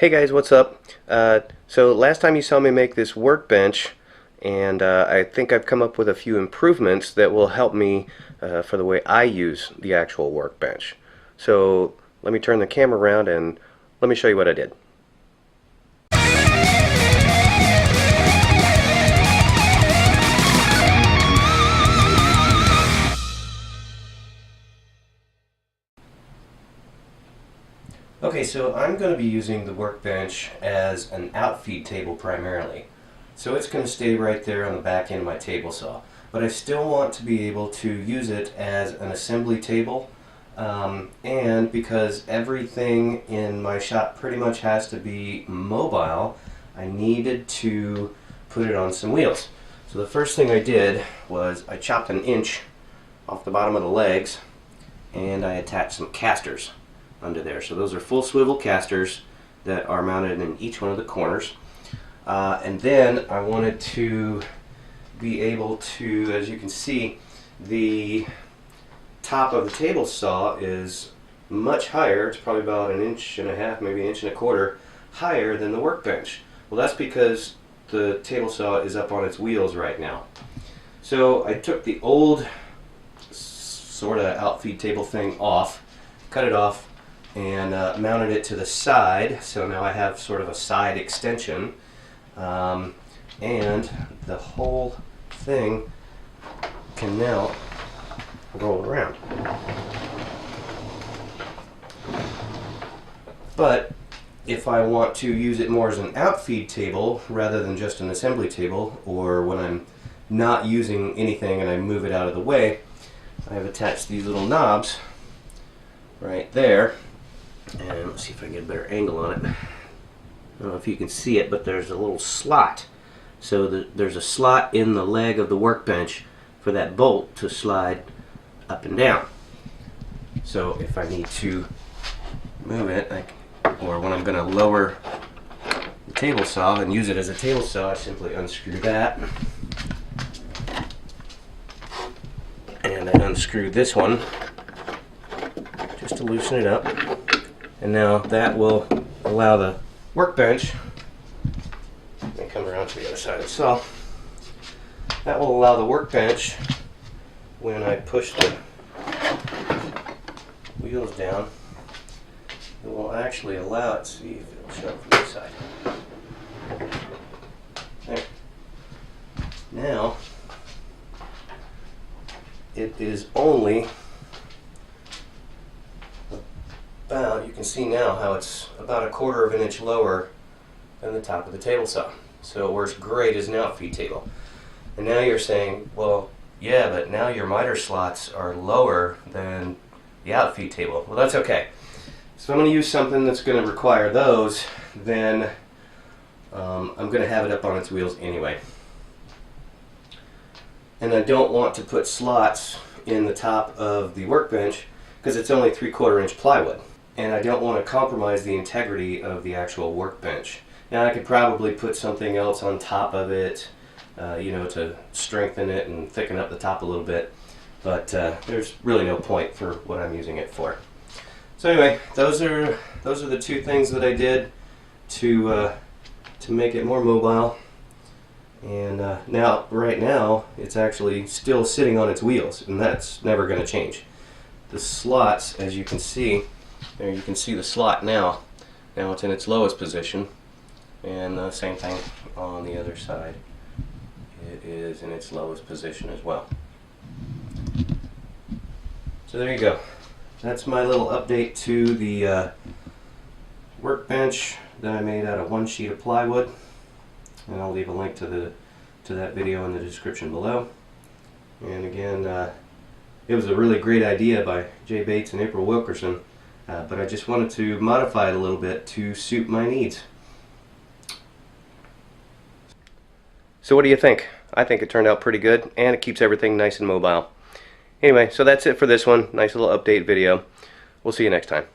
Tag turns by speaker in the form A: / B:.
A: Hey guys, what's up? So last time you saw me make this workbench, and I think I've come up with a few improvements that will help me for the way I use the actual workbench. So let me turn the camera around and let me show you what I did. Okay, so I'm going to be using the workbench as an outfeed table primarily. So it's going to stay right there on the back end of my table saw. But I still want to be able to use it as an assembly table, and because everything in my shop pretty much has to be mobile, I needed to put it on some wheels. So the first thing I did was I chopped an inch off the bottom of the legs and I attached some casters under there. So those are full swivel casters that are mounted in each one of the corners. And then I wanted to be able to, as you can see, the top of the table saw is much higher. It's probably about 1.5 inches, maybe 1.25 inches higher than the workbench. Well, that's because the table saw is up on its wheels right now. So I took the old sort of outfeed table thing off, cut it off, and mounted it to the side. So now I have sort of a side extension, and the whole thing can now roll around. But if I want to use it more as an outfeed table rather than just an assembly table, or when I'm not using anything and I move it out of the way, I have attached these little knobs right there. And let's see if I can get a better angle on it. I don't know if you can see it, but there's a little slot. So there's a slot in the leg of the workbench for that bolt to slide up and down. So if I need to move it, or when I'm going to lower the table saw and use it as a table saw, I simply unscrew that. And I unscrew this one just to loosen it up. And now that will allow the workbench, let me come around to the other side of the saw, that will allow the workbench, when I push the wheels down, it will actually allow it, see if it'll show up from this side. There. Now, it is only about, you can see now how it's about 1/4 inch lower than the top of the table saw. So it works great as an outfeed table. And now you're saying, well, yeah, but now your miter slots are lower than the outfeed table. Well, that's okay. So I'm going to use something that's going to require those, then I'm going to have it up on its wheels anyway. And I don't want to put slots in the top of the workbench because it's only 3/4 inch plywood. And I don't want to compromise the integrity of the actual workbench. Now I could probably put something else on top of it, you know, to strengthen it and thicken up the top a little bit, but there's really no point for what I'm using it for. So anyway, those are the two things that I did to make it more mobile. And now, right now, it's actually still sitting on its wheels, and that's never going to change. The slots, as you can see, there you can see the slot now. Now it's in its lowest position, and the same thing on the other side. It is in its lowest position as well. So there you go. That's my little update to the workbench that I made out of 1 sheet of plywood, and I'll leave a link to that video in the description below. And again, it was a really great idea by Jay Bates and April Wilkerson. But I just wanted to modify it a little bit to suit my needs. So what do you think? I think it turned out pretty good, and it keeps everything nice and mobile. Anyway, so that's it for this one. Nice little update video. We'll see you next time.